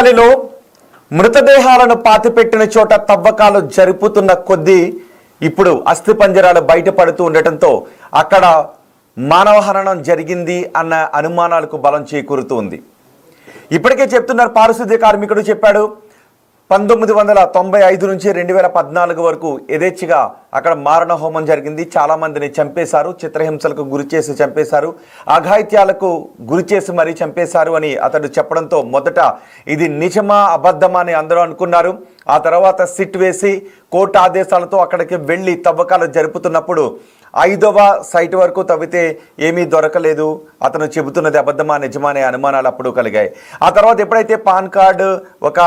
ధర్మస్థలిలో మృతదేహాలను పాతిపెట్టిన చోట తవ్వకాలు జరుపుతున్న కొద్దీ ఇప్పుడు అస్థిపంజరాలు బయటపడుతూ ఉండటంతో అక్కడ మానవహరణం జరిగింది అన్న అనుమానాలకు బలం చేకూరుతుంది. ఇప్పటికే చెప్తున్నారు, పారిశుద్ధ్య కార్మికుడు చెప్పాడు, 1995 నుంచి 2014 వరకు యథేచ్ఛగా అక్కడ మారణ హోమం జరిగింది. చాలామందిని చంపేశారు, చిత్రహింసలకు గురి చేసి చంపేశారు, అఘాయిత్యాలకు గురి చేసి మరీ చంపేశారు అని అతడు చెప్పడంతో మొదట ఇది నిజమా అబద్ధమా అని అందరూ అనుకున్నారు. ఆ తర్వాత సిట్ వేసి కోర్టు ఆదేశాలతో అక్కడికి వెళ్ళి తవ్వకాలు జరుపుతున్నప్పుడు 5వ సైట్ వరకు తవ్వితే ఏమీ దొరకలేదు. అతను చెబుతున్నది అబద్ధమా నిజమా అనే అనుమానాలు అప్పుడు కలిగాయి. ఆ తర్వాత ఎప్పుడైతే పాన్ కార్డు, ఒక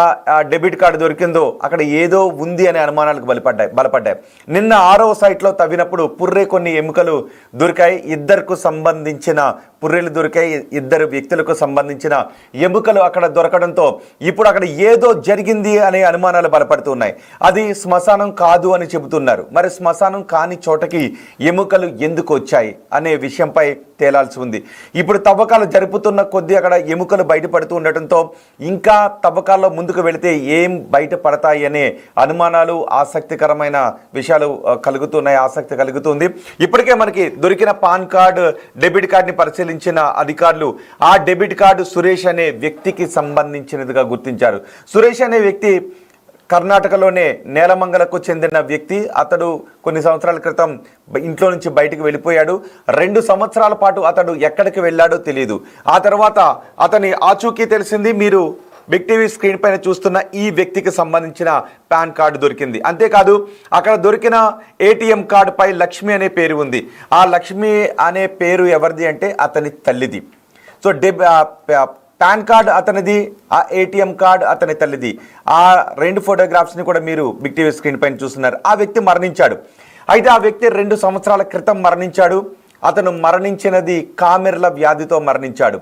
డెబిట్ కార్డు దొరికిందో అక్కడ ఏదో ఉంది అనే అనుమానాలకు బలపడ్డాయి. నిన్న 6వ సైట్లో తవ్వినప్పుడు కొన్ని ఎముకలు దొరికాయి. ఇద్దరికి సంబంధించిన పుర్రెలు దొరికాయి. 2 వ్యక్తులకు సంబంధించిన ఎముకలు అక్కడ దొరకడంతో ఇప్పుడు అక్కడ ఏదో జరిగింది అనే అనుమానాలు బలపడుతున్నాయి. అది శ్మశానం కాదు అని చెబుతున్నారు. మరి శ్మశానం కాని చోటకి ఎముకలు ఎందుకు వచ్చాయి అనే విషయంపై తేలాల్సి ఉంది. ఇప్పుడు తవ్వకాలు జరుపుతున్న కొద్దీ అక్కడ ఎముకలు బయటపడుతూ ఉండటంతో ఇంకా తవ్వకాల్లో ముందుకు వెళితే ఏం బయటపడతాయి అనే అనుమానాలు, ఆసక్తికరమైన విషయాలు కలుగుతున్నాయి, ఆసక్తి కలుగుతుంది. ఇప్పటికే మనకి దొరికిన పాన్ కార్డు, డెబిట్ కార్డుని పరిశీలించిన అధికారులు ఆ డెబిట్ కార్డు సురేష్ అనే వ్యక్తికి సంబంధించినదిగా గుర్తించారు. సురేష్ అనే వ్యక్తి కర్ణాటకలోనే నేలమంగలకు చెందిన వ్యక్తి. అతడు కొన్ని సంవత్సరాల క్రితం ఇంట్లో నుంచి బయటకు వెళ్ళిపోయాడు. 2 సంవత్సరాల పాటు అతడు ఎక్కడికి వెళ్ళాడో తెలియదు. ఆ తర్వాత అతని ఆచూకీ తెలిసింది. మీరు బిగ్ టీవీ స్క్రీన్ పైన చూస్తున్న ఈ వ్యక్తికి సంబంధించిన పాన్ కార్డు దొరికింది. అంతేకాదు అక్కడ దొరికిన ఏటీఎం కార్డుపై లక్ష్మి అనే పేరు ఉంది. ఆ లక్ష్మి అనే పేరు ఎవరిది అంటే అతని తల్లిది. సో పాన్ కార్డ్ అతనిది, ఆ ఏటీఎం కార్డు అతని తల్లిది. ఆ 2 ఫోటోగ్రాఫ్స్ని కూడా మీరు బిగ్ టీవీ స్క్రీన్ పైన చూస్తున్నారు. ఆ వ్యక్తి మరణించాడు. అయితే ఆ వ్యక్తి 2 సంవత్సరాల క్రితం మరణించాడు. అతను మరణించినది కామెర్ల వ్యాధితో మరణించాడు.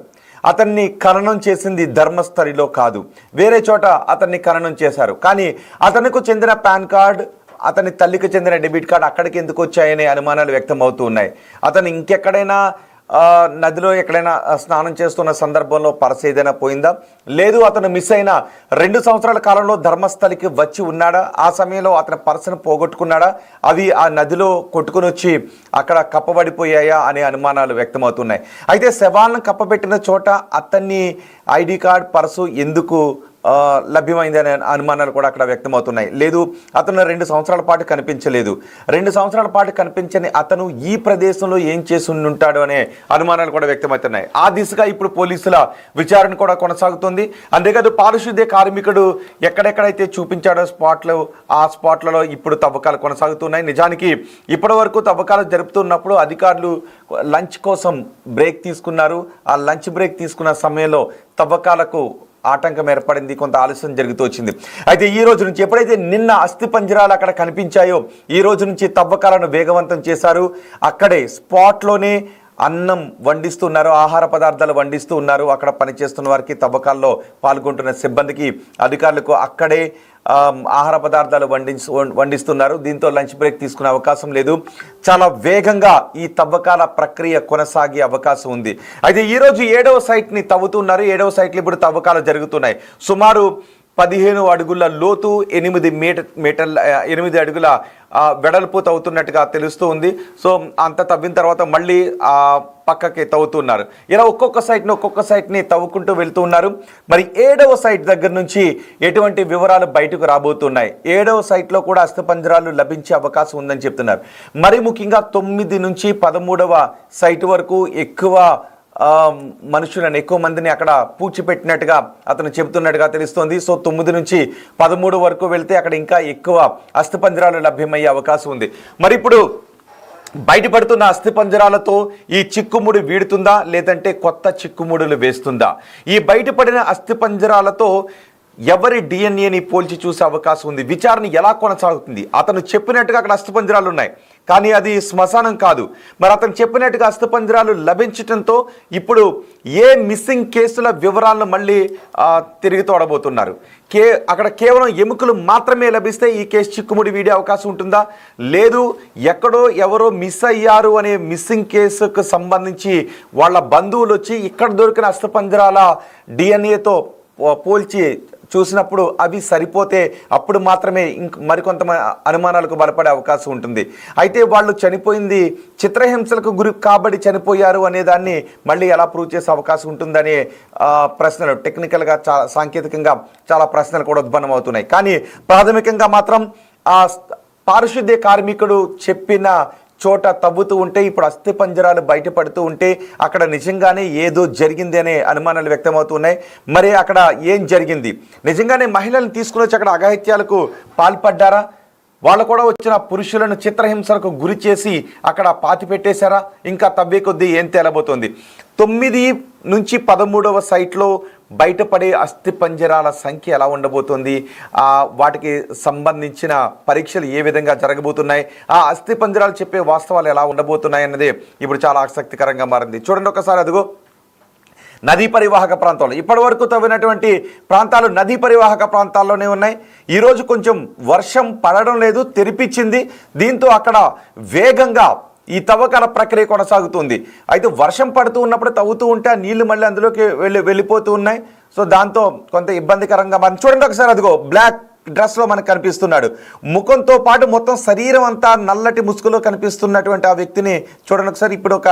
అతన్ని ఖననం చేసింది ధర్మస్థలిలో కాదు, వేరే చోట అతన్ని ఖననం చేశారు. కానీ అతనికి చెందిన పాన్ కార్డ్, అతని తల్లికి చెందిన డెబిట్ కార్డు అక్కడికి ఎందుకు వచ్చాయనే అనుమానాలు వ్యక్తం అవుతూ ఉన్నాయి. అతను ఇంకెక్కడైనా నదిలో ఎక్కడైనా స్నానం చేస్తున్న సందర్భంలో పర్స్ ఏదైనా పోయిందా, లేదు అతను మిస్ అయిన 2 సంవత్సరాల కాలంలో ధర్మస్థలికి వచ్చి ఉన్నాడా, ఆ సమయంలో అతని పర్సును పోగొట్టుకున్నాడా, అవి ఆ నదిలో కొట్టుకుని వచ్చి అక్కడ కప్పబడిపోయాయా అనే అనుమానాలు వ్యక్తమవుతున్నాయి. అయితే శవాలను కప్పబెట్టిన చోట అతన్ని ఐడి కార్డ్, పర్సు ఎందుకు లభ్యమైంది అనే అనుమానాలు కూడా అక్కడ వ్యక్తమవుతున్నాయి. లేదు అతను 2 సంవత్సరాల పాటు కనిపించలేదు. 2 సంవత్సరాల పాటు కనిపించని అతను ఈ ప్రదేశంలో ఏం చేసి ఉంటాడు అనే అనుమానాలు కూడా వ్యక్తమవుతున్నాయి. ఆ దిశగా ఇప్పుడు పోలీసుల విచారణ కూడా కొనసాగుతుంది. అంతేకాదు పారిశుద్ధ్య కార్మికుడు ఎక్కడెక్కడైతే చూపించాడో స్పాట్లు, ఆ స్పాట్లలో ఇప్పుడు తవ్వకాలు కొనసాగుతున్నాయి. నిజానికి ఇప్పటి వరకు తవ్వకాలు జరుపుతున్నప్పుడు అధికారులు లంచ్ కోసం బ్రేక్ తీసుకున్నారు. ఆ లంచ్ బ్రేక్ తీసుకున్న సమయంలో తవ్వకాలకు ఆటంకం ఏర్పడింది, కొంత ఆలస్యం జరుగుతూ వచ్చింది. అయితే ఈ రోజు నుంచి ఎప్పుడైతే నిన్న అస్థిపంజరాలు అక్కడ కనిపించాయో ఈ రోజు నుంచి తవ్వకాలను వేగవంతం చేశారు. అక్కడే స్పాట్లోనే అన్నం వండిస్తున్నారు, ఆహార పదార్థాలు వండిస్తూ ఉన్నారు. అక్కడ పనిచేస్తున్న వారికి, తవ్వకాల్లో పాల్గొంటున్న సిబ్బందికి, అధికారులకు అక్కడే ఆహార పదార్థాలు వండిస్తున్నారు. దీంతో లంచ్ బ్రేక్ తీసుకునే అవకాశం లేదు. చాలా వేగంగా ఈ తవ్వకాల ప్రక్రియ కొనసాగే అవకాశం ఉంది. అయితే ఈరోజు 7వ సైట్ని తవ్వుతున్నారు. 7వ సైట్లు ఇప్పుడు తవ్వకాలు జరుగుతున్నాయి. సుమారు 15 అడుగుల లోతు, 8 అడుగుల వెడల్పు తవ్వుతున్నట్టుగా తెలుస్తూ ఉంది. సో అంత తవ్విన తర్వాత మళ్ళీ పక్కకి తవ్వుతున్నారు. ఇలా ఒక్కొక్క సైట్ని తవ్వుకుంటూ వెళ్తూ ఉన్నారు. మరి 7వ సైట్ దగ్గర నుంచి ఎటువంటి వివరాలు బయటకు రాబోతున్నాయి? 7వ సైట్లో కూడా అస్థిపంజరాలు లభించే అవకాశం ఉందని చెప్తున్నారు. మరి ముఖ్యంగా 9 నుంచి 13వ సైట్ వరకు ఎక్కువ మనుషులను, ఎక్కువ మందిని అక్కడ పూడ్చిపెట్టినట్టుగా అతను చెబుతున్నట్టుగా తెలుస్తోంది. సో 9 నుంచి 13 వరకు వెళ్తే అక్కడ ఇంకా ఎక్కువ అస్థిపంజరాలు లభ్యమయ్యే అవకాశం ఉంది. మరి ఇప్పుడు బయటపడుతున్న అస్థిపంజరాలతో ఈ చిక్కుముడి వీడుతుందా, లేదంటే కొత్త చిక్కుముడులు వేస్తుందా? ఈ బయటపడిన అస్థిపంజరాలతో ఎవరి డిఎన్ఏని పోల్చి చూసే అవకాశం ఉంది? విచారణ ఎలా కొనసాగుతుంది? అతను చెప్పినట్టుగా అక్కడ అస్థిపంజరాలు ఉన్నాయి, కానీ అది శ్మశానం కాదు. మరి అతను చెప్పినట్టుగా అస్థిపంజరాలు లభించడంతో ఇప్పుడు ఏ మిస్సింగ్ కేసుల వివరాలను మళ్ళీ తిరిగి తోడబోతున్నారు? అక్కడ కేవలం ఎముకలు మాత్రమే లభిస్తే ఈ కేసు చిక్కుముడి వీడే అవకాశం ఉంటుందా, లేదు ఎక్కడో ఎవరో మిస్ అయ్యారు అనే మిస్సింగ్ కేసుకు సంబంధించి వాళ్ళ బంధువులు వచ్చి ఇక్కడ దొరికిన అస్థిపంజరాల డిఎన్ఏతో పోల్చి చూసినప్పుడు అవి సరిపోతే అప్పుడు మాత్రమే మరికొంత అనుమానాలకు బలపడే అవకాశం ఉంటుంది. అయితే వాళ్ళు చనిపోయింది చిత్రహింసలకు గురి కాబడి చనిపోయారు అనే దాన్ని మళ్ళీ ఎలా ప్రూవ్ చేసే అవకాశం ఉంటుందనే ప్రశ్నలు టెక్నికల్గా సాంకేతికంగా చాలా ప్రశ్నలు కూడా ఉద్భన్నం అవుతున్నాయి. కానీ ప్రాథమికంగా మాత్రం ఆ పారిశుద్ధ్య కార్మికుడు చెప్పిన చోట తవ్వుతూ ఉంటే ఇప్పుడు అస్థిపంజరాలు బయటపడుతూ ఉంటే అక్కడ నిజంగానే ఏదో జరిగింది అనే అనుమానాలు వ్యక్తమవుతున్నాయి. మరి అక్కడ ఏం జరిగింది? నిజంగానే మహిళలను తీసుకుని వచ్చి అక్కడ అఘాయిత్యాలకు పాల్పడ్డారా? వాళ్ళు కూడా వచ్చిన పురుషులను చిత్రహింసలకు గురి చేసి అక్కడ పాతి పెట్టేశారా? ఇంకా తవ్వే కొద్దీ ఏం తేలబోతోంది? 9 నుంచి 13వ సైట్లో బయటపడే అస్థిపంజరాల సంఖ్య ఎలా ఉండబోతుంది? వాటికి సంబంధించిన పరీక్షలు ఏ విధంగా జరగబోతున్నాయి? ఆ అస్థిపంజరాలు చెప్పే వాస్తవాలు ఎలా ఉండబోతున్నాయి అన్నది ఇప్పుడు చాలా ఆసక్తికరంగా మారింది. చూడండి ఒకసారి, అదిగో నదీ పరివాహక ప్రాంతాల్లో ఇప్పటి వరకు తవ్వినటువంటి ప్రాంతాలు నదీ పరివాహక ప్రాంతాల్లోనే ఉన్నాయి. ఈరోజు కొంచెం వర్షం పడడం లేదు, తెరిపించింది. దీంతో అక్కడ వేగంగా ఈ తవ్వకాల ప్రక్రియ కొనసాగుతుంది. అయితే వర్షం పడుతూ ఉన్నప్పుడు తవ్వుతూ ఉంటే ఆ నీళ్లు మళ్ళీ అందులోకి వెళ్ళిపోతూ ఉన్నాయి. సో దాంతో కొంత ఇబ్బందికరంగా మనం చూడండి ఒకసారి, అదిగో బ్లాక్ డ్రెస్లో మనకు కనిపిస్తున్నాడు. ముఖంతో పాటు మొత్తం శరీరం అంతా నల్లటి ముసుగులో కనిపిస్తున్నటువంటి ఆ వ్యక్తిని చూడండి ఒకసారి. ఇప్పుడు ఒక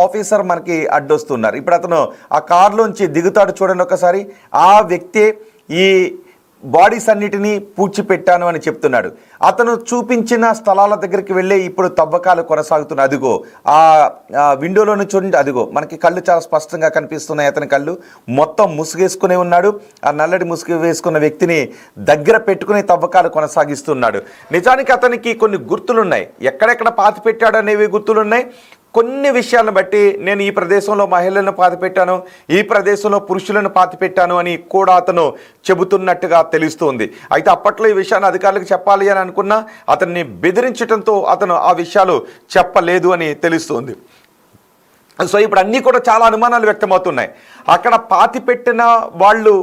ఆఫీసర్ మనకి అడ్డొస్తున్నారు. ఇప్పుడు అతను ఆ కారులోంచి దిగుతాడు. చూడండి ఒకసారి, ఆ వ్యక్తే ఈ బాడీస్ అన్నిటినీ పూడ్చిపెట్టాను అని చెప్తున్నాడు. అతను చూపించిన స్థలాల దగ్గరికి వెళ్ళే ఇప్పుడు తవ్వకాలు కొనసాగుతున్నాయి. అదిగో ఆ విండోలోని చూడండి, అదిగో మనకి కళ్ళు చాలా స్పష్టంగా కనిపిస్తున్నాయి. అతని కళ్ళు మొత్తం ముసుగేసుకునే ఉన్నాడు. ఆ నల్లటి ముసుగు వేసుకున్న వ్యక్తిని దగ్గర పెట్టుకుని తవ్వకాలు కొనసాగిస్తున్నాడు. నిజానికి అతనికి కొన్ని గుర్తులున్నాయి. ఎక్కడెక్కడ పాతి పెట్టాడు అనేవి గుర్తులున్నాయి. కొన్ని విషయాలను బట్టి నేను ఈ ప్రదేశంలో మహిళలను పాతిపెట్టాను, ఈ ప్రదేశంలో పురుషులను పాతిపెట్టాను అని కూడా అతను చెబుతున్నట్టుగా తెలుస్తుంది. అయితే అప్పట్లో ఈ విషయాన్ని అధికారులకు చెప్పాలి అని అనుకున్నా అతన్ని బెదిరించడంతో అతను ఆ విషయాలు చెప్పలేదు అని తెలుస్తుంది. సో ఇప్పుడు అన్నీ కూడా చాలా అనుమానాలు వ్యక్తమవుతున్నాయి. అక్కడ పాతిపెట్టిన వాళ్ళు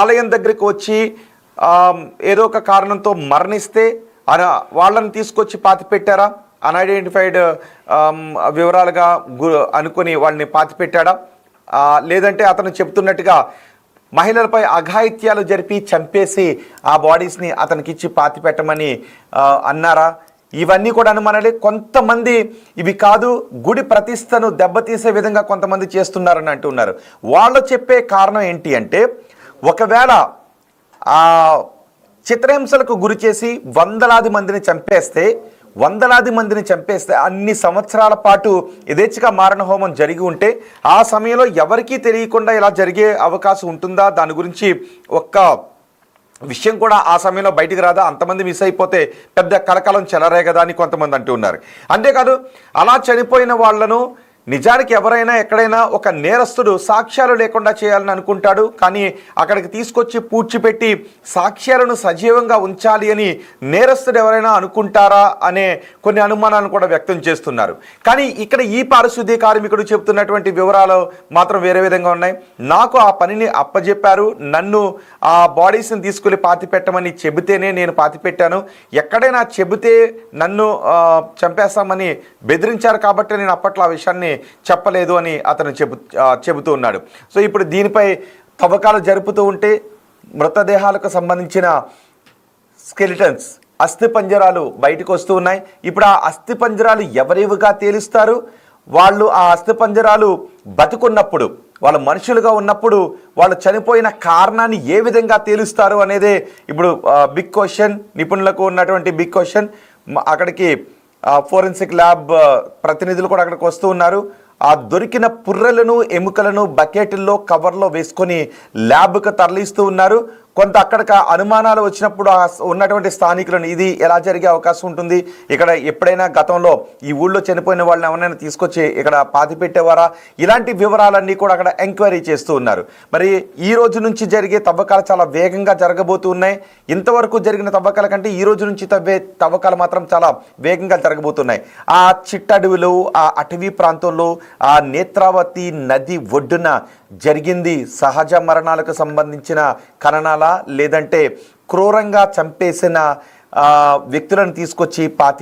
ఆలయం దగ్గరికి వచ్చి ఏదో ఒక కారణంతో మరణిస్తే వాళ్ళని తీసుకొచ్చి పాతిపెట్టారా? అన్ఐడెంటిఫైడ్ వివరాలుగా అనుకుని వాళ్ళని పాతిపెట్టాడా? లేదంటే అతను చెప్తున్నట్టుగా మహిళలపై అఘాయిత్యాలు జరిపి చంపేసి ఆ బాడీస్ని అతనికిచ్చి పాతిపెట్టమని అన్నారా? ఇవన్నీ కూడా అనుమానాలే. కొంతమంది ఇవి కాదు, గుడి ప్రతిష్టను దెబ్బతీసే విధంగా కొంతమంది చేస్తున్నారని అంటున్నారు. వాళ్ళు చెప్పే కారణం ఏంటి అంటే, ఒకవేళ చిత్రహింసలకు గురి చేసి వందలాది మందిని చంపేస్తే అన్ని సంవత్సరాల పాటు యథేచ్ఛగా మారణ హోమం జరిగి ఉంటే ఆ సమయంలో ఎవరికీ తెలియకుండా ఇలా జరిగే అవకాశం ఉంటుందా? దాని గురించి ఒక్క విషయం కూడా ఆ సమయంలో బయటికి రాదా? అంతమంది మిస్ అయిపోతే పెద్ద కలకలం చెలరేగదా అని కొంతమంది అంటూ ఉన్నారు. అంతేకాదు, అలా చనిపోయిన వాళ్లను నిజానికి ఎవరైనా ఎక్కడైనా ఒక నేరస్తుడు సాక్ష్యాలు లేకుండా చేయాలని అనుకుంటాడు. కానీ అక్కడికి తీసుకొచ్చి పూడ్చిపెట్టి సాక్ష్యాలను సజీవంగా ఉంచాలి అని నేరస్తుడు ఎవరైనా అనుకుంటారా అనే కొన్ని అనుమానాలను కూడా వ్యక్తం చేస్తున్నారు. కానీ ఇక్కడ ఈ పారిశుద్ధ్య కార్మికుడు చెబుతున్నటువంటి వివరాలు మాత్రం వేరే విధంగా ఉన్నాయి. నాకు ఆ పనిని అప్పజెప్పారు, నన్ను ఆ బాడీస్ని తీసుకెళ్ళి పాతి పెట్టమని చెబితేనే నేను పాతి పెట్టాను. ఎక్కడైనా చెబితే నన్ను చంపేస్తామని బెదిరించారు కాబట్టి నేను అప్పట్లో ఆ విషయాన్ని చెప్పలేదు అని అతను చెబుతూ ఉన్నాడు. సో ఇప్పుడు దీనిపై తవ్వకాలు జరుపుతూ ఉంటే మృతదేహాలకు సంబంధించిన స్కెలిటన్స్, అస్థిపంజరాలు బయటకు వస్తూ ఉన్నాయి. ఇప్పుడు ఆ అస్థిపంజరాలు ఎవరివిగా తేలుస్తారు? వాళ్ళు ఆ అస్థిపంజరాలు బతుకున్నప్పుడు, వాళ్ళు మనుషులుగా ఉన్నప్పుడు వాళ్ళు చనిపోయిన కారణాన్ని ఏ విధంగా తేలుస్తారు అనేదే ఇప్పుడు బిగ్ క్వశ్చన్. నిపుణులకు ఉన్నటువంటి బిగ్ క్వశ్చన్. అక్కడికి ఫోరెన్సిక్ ల్యాబ్ ప్రతినిధులు కూడా అక్కడికి వస్తూ ఉన్నారు. ఆ దొరికిన పుర్రెలను, ఎముకలను బకెట్లో, కవర్లో వేసుకొని ల్యాబ్కు తరలిస్తూ ఉన్నారు. కొంత అక్కడికి అనుమానాలు వచ్చినప్పుడు ఉన్నటువంటి స్థానికులను ఇది ఎలా జరిగే అవకాశం ఉంటుంది, ఇక్కడ ఎప్పుడైనా గతంలో ఈ ఊళ్ళో చనిపోయిన వాళ్ళని ఎవరైనా తీసుకొచ్చి ఇక్కడ పాతి పెట్టేవారా, ఇలాంటి వివరాలన్నీ కూడా అక్కడ ఎంక్వైరీ చేస్తూ ఉన్నారు. మరి ఈ రోజు నుంచి జరిగే తవ్వకాలు చాలా వేగంగా జరగబోతూ ఉన్నాయి. ఇంతవరకు జరిగిన తవ్వకాల కంటే ఈ రోజు నుంచి తవ్వకాలు మాత్రం చాలా వేగంగా జరగబోతున్నాయి. ఆ చిట్టడవిలో, ఆ అటవీ ప్రాంతంలో, ఆ నేత్రావతి నది ఒడ్డున జరిగింది సహజ మరణాలకు సంబంధించిన ఖననాల, లేదంటే క్రూరంగా చంపేసిన వ్యక్తులను తీసుకొచ్చి పాతి